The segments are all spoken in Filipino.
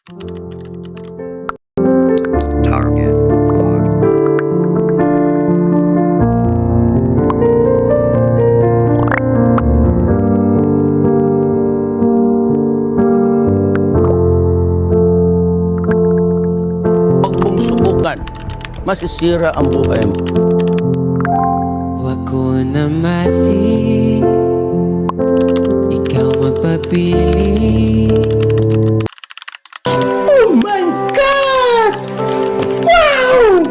Target locked. Huwag mong subukan. Masisira ang buhay mo. Huwag ko na ikaw magpapili. Oh my God! Wow!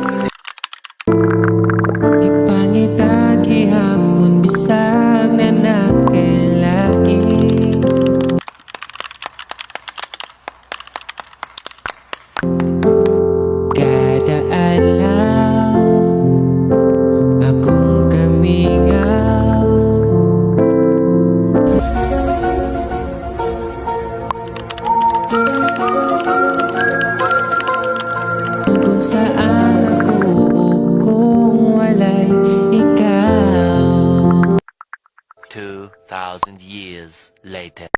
Ipangita gihapon bisag na nakailain. Kada adlaw akong kamingaw. Kung saan ako kung walay ikaw. 2,000 years later.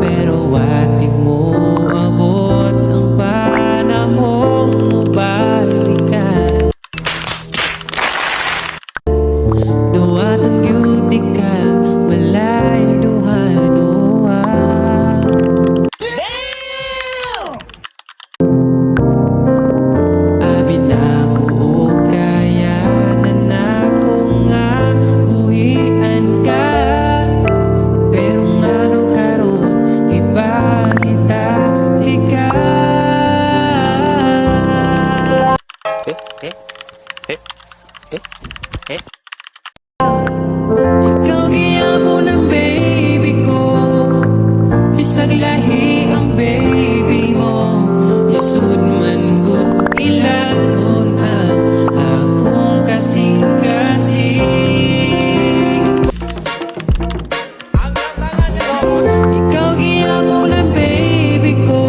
Pero what if mo abot ang panahong mubalikan? Duwatang beauty ka, walay duha-duha. Abi na ko o kaya na nako nga uhian ka. Pero nga no karon ipakita di ka. Ikaw giyamo ng baby ko, bisag lahi ang baby mo. Isud man ko ilagon ang akong kasing-kasing. Ikaw giyamo ng baby ko,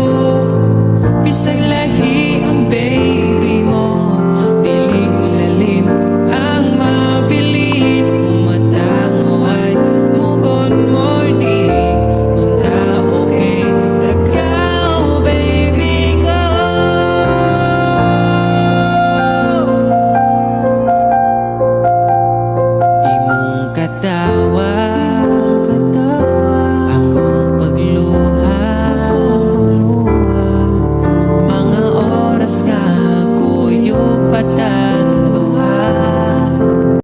bisag lahi ang baby mo. Diling lalim ang mabilin, umatanguhan mo good morning. Unta okay, ragaw baby ko. Imong kata